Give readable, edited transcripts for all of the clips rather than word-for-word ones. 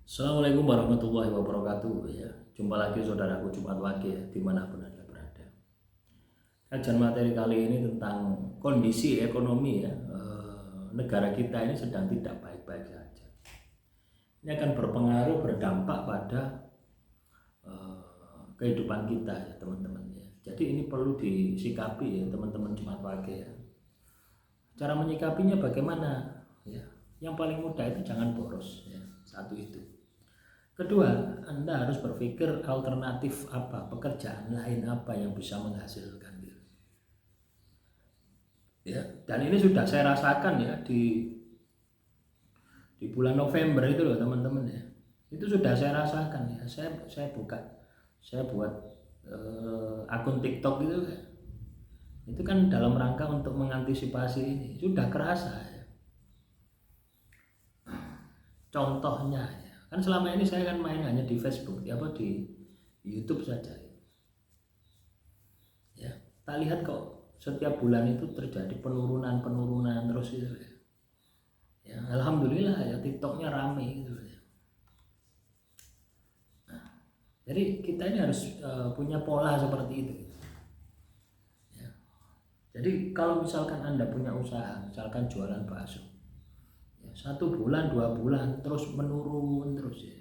Assalamualaikum warahmatullahi wabarakatuh ya. Jumpa lagi saudaraku Jumat Wage ya, dimanapun Anda berada. Kajian materi kali ini tentang kondisi ekonomi ya, negara kita ini sedang tidak baik-baik saja. Ini akan berpengaruh, berdampak pada kehidupan kita ya teman-teman ya. Jadi ini perlu disikapi ya teman-teman Jumat Wage ya. Cara menyikapinya bagaimana ya? Yang paling mudah itu jangan boros ya. Satu itu. Kedua, Anda harus berpikir alternatif apa, pekerjaan lain apa yang bisa menghasilkan gitu. Ya, dan ini sudah saya rasakan ya di bulan November itu loh teman-teman ya. Itu sudah saya rasakan ya. Saya buat akun TikTok itu ya. Itu kan dalam rangka untuk mengantisipasi ini. Sudah kerasa ya. Contohnya ya. Kan selama ini saya kan main hanya di Facebook, di YouTube saja. Ya, tak lihat kok setiap bulan itu terjadi penurunan terus itu ya. Ya, alhamdulillah ya TikToknya rame gitu ya. Nah, jadi kita ini harus punya pola seperti itu. Ya. Jadi kalau misalkan Anda punya usaha, misalkan jualan bakso, ya, 1 bulan, 2 bulan terus menurun terus ya.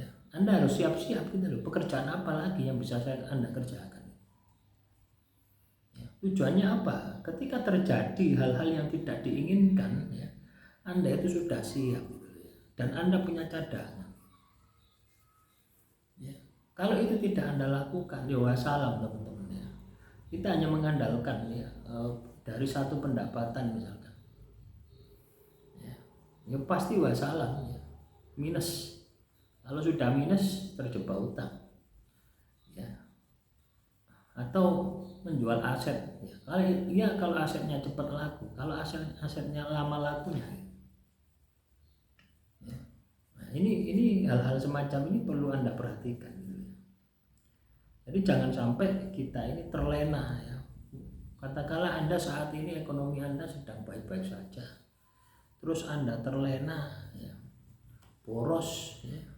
Ya, Anda harus siap-siap gitu loh. Pekerjaan apa lagi yang bisa Anda kerjakan? Ya, tujuannya apa? Ketika terjadi hal-hal yang tidak diinginkan, ya, Anda itu sudah siap gitu ya. Dan Anda punya cadangan. Ya. Kalau itu tidak Anda lakukan, ya wassalam teman-teman ya. Kita hanya mengandalkan ya dari satu pendapatan misalkan. Ya pasti wassalam ya. Minus. Kalau sudah minus terjebak utang, ya, atau menjual aset. Ya, kalau asetnya cepat laku, kalau asetnya lama lakunya. Ya. Nah, ini hal-hal semacam ini perlu Anda perhatikan. Jadi jangan sampai kita ini terlena. Ya. Katakanlah Anda saat ini ekonomi Anda sedang baik-baik saja, terus Anda terlena, ya, boros. Ya.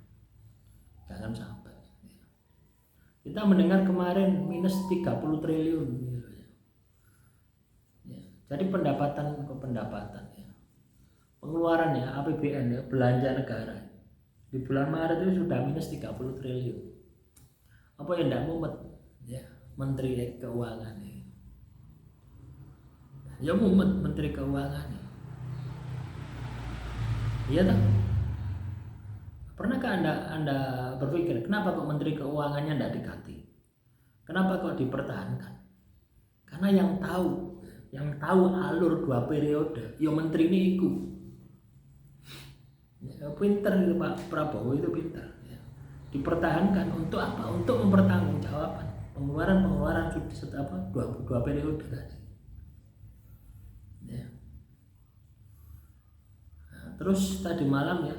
Jangan sampai ya. Kita mendengar kemarin minus 30 triliun gitu ya. Ya, jadi pendapatan ya. Pengeluaran ya APBN ya, belanja negara di bulan Maret itu sudah minus 30 triliun. Apa yang tidak mumet ya Menteri Keuangan ya. Ya mumet Menteri Keuangan ya. Iya tak? Pernahkah Anda berpikir kenapa kok Menteri Keuangannya tidak diganti? Kenapa kok dipertahankan? Karena yang tahu alur 2 periode, ya menteri ini ikut. Ya, pinter itu Pak Prabowo itu pinter. Ya. Dipertahankan untuk apa? Untuk mempertanggungjawabkan pengeluaran setelah 2 periode tadi. Ya. Terus tadi malam ya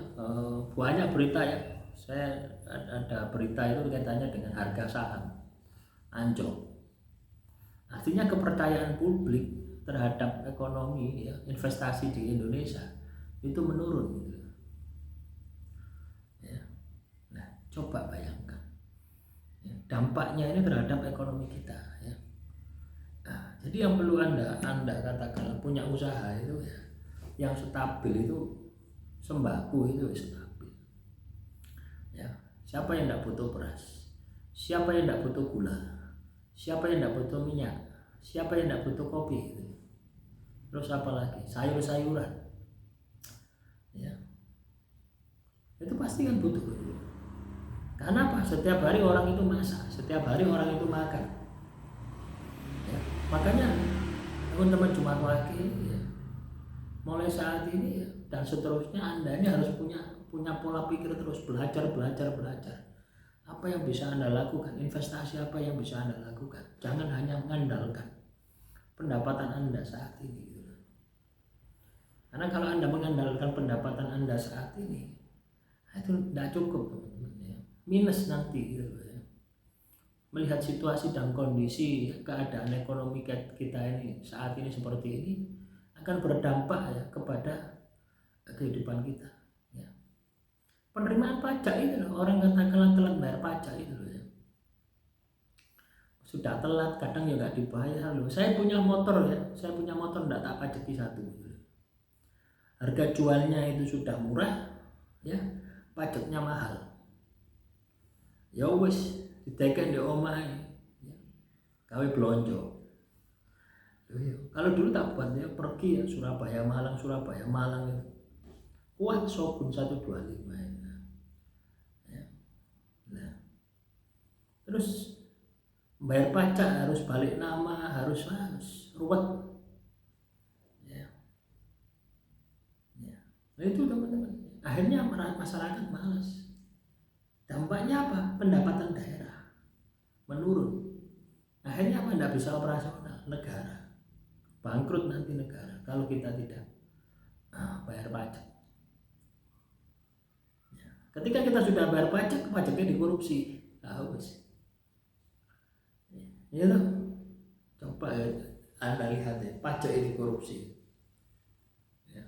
banyak berita ya. Saya ada berita itu kaitannya dengan harga saham anjlok. Artinya kepercayaan publik terhadap ekonomi ya, investasi di Indonesia itu menurun gitu. Ya. Nah, coba bayangkan ya, dampaknya ini terhadap ekonomi kita ya. Nah, jadi yang perlu Anda katakan punya usaha itu ya, yang stabil itu sembako itu stabil. Ya, siapa yang tidak butuh beras? Siapa yang tidak butuh gula? Siapa yang tidak butuh minyak? Siapa yang tidak butuh kopi? Gitu. Terus apa lagi? Sayur-sayuran. Ya, itu pasti kan butuh. Karena apa? Setiap hari orang itu masak, setiap hari orang itu makan. Ya, makanya teman-teman Jumat Wage ya, mulai saat ini ya, dan seterusnya Anda ini harus punya pola pikir terus belajar. Apa yang bisa Anda lakukan? Investasi apa yang bisa Anda lakukan? Jangan hanya mengandalkan pendapatan Anda saat ini. Karena kalau Anda mengandalkan pendapatan Anda saat ini, itu tidak cukup teman-teman ya. Minus nanti gitu ya. Melihat situasi dan kondisi keadaan ekonomi kita ini saat ini seperti ini akan berdampak ya kepada kehidupan kita. Ya. penerimaan pajak itu loh, orang katakanlah telat bayar pajak itu loh ya. Sudah telat kadang ya nggak dibayar loh. Saya punya motor nggak tak pajaki satu gitu. Harga jualnya itu sudah murah ya, pajaknya mahal. Ya wis diteken di omahe ya, gawe blonjo. Kalau dulu tak buat ya, pergi ya Surabaya Malang itu kuat Shogun 125 ya. Nah, terus bayar pajak harus balik nama, harus ruwet ya. Nah itu teman-teman, akhirnya masyarakat malas. Dampaknya apa? Pendapatan daerah menurun. Akhirnya apa? Tidak bisa operasional, negara bangkrut nanti negara kalau kita tidak bayar pajak. Ya. Ketika kita sudah bayar pajak, pajaknya dikorupsi. Wis. Ya loh. Coba ya, Anda lihat ya, pajak ini korupsi. Ya.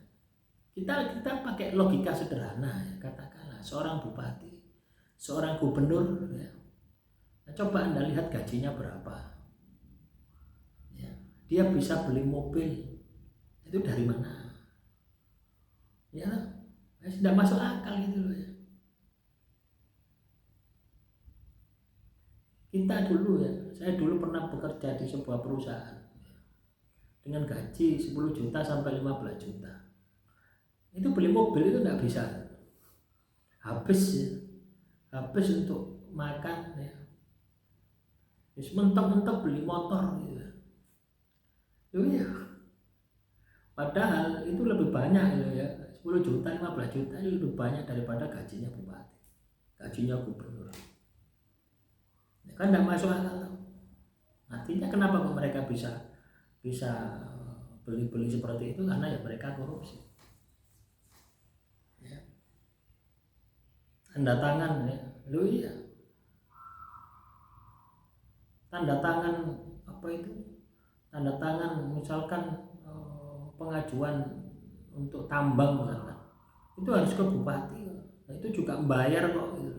Kita pakai logika sederhana ya, katakanlah seorang bupati, seorang gubernur ya. Nah, coba Anda lihat gajinya berapa. Ya. Dia bisa beli mobil itu dari mana? Ya, tidak masuk akal gitu loh ya. Kita dulu ya, saya dulu pernah bekerja di sebuah perusahaan dengan gaji 10 juta sampai 15 juta. Itu beli mobil itu tidak bisa, habis ya, habis untuk makan ya. Mentok-mentok beli motor gitu. Ya. Padahal itu lebih banyak gitu ya, 10 juta, 15 juta itu lebih banyak daripada gajinya bupati, gajinya gubernur. Ya kan tidak masuk akal. Artinya kenapa kok mereka bisa beli seperti itu? Karena ya mereka korupsi. Ya. Tanda tangan ya, lu iya. Tanda tangan apa itu? Tanda tangan misalkan pengajuan untuk tambang misalkan, itu harus ke bupati. Nah, itu juga membayar kok gitu.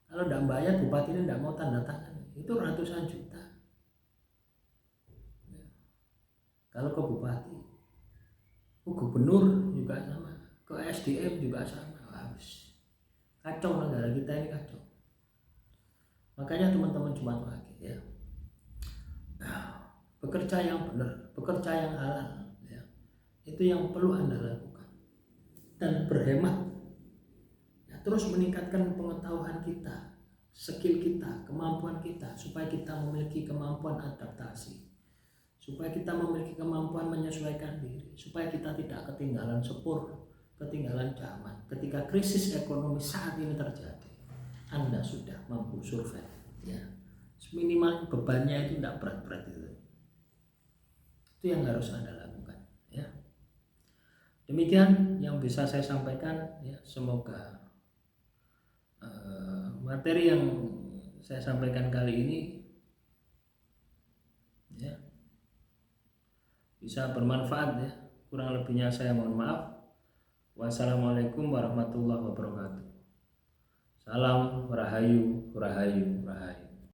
Kalau tidak bayar, bupati ini tidak mau tanda tangan, itu ratusan juta. Ya. Kalau ke bupati, ke gubernur juga sama, ke SDM juga sama. Habis kacau negara kita ini, kacau. Makanya teman-teman Jumat Wage ya, bekerja yang benar, bekerja yang halal ya, itu yang perlu Anda lakukan. Dan berhemat ya, terus meningkatkan pengetahuan kita, skill kita, kemampuan kita, supaya kita memiliki kemampuan adaptasi, supaya kita memiliki kemampuan menyesuaikan diri, supaya kita tidak ketinggalan sepur, ketinggalan zaman. Ketika krisis ekonomi saat ini terjadi, Anda sudah mampu survive ya, minimal bebannya itu tidak berat-berat itu yang harus Anda lakukan ya. Demikian yang bisa saya sampaikan ya, semoga materi yang saya sampaikan kali ini ya bisa bermanfaat ya. Kurang lebihnya saya mohon maaf. Wassalamualaikum warahmatullahi wabarakatuh. Salam rahayu, rahayu, rahayu.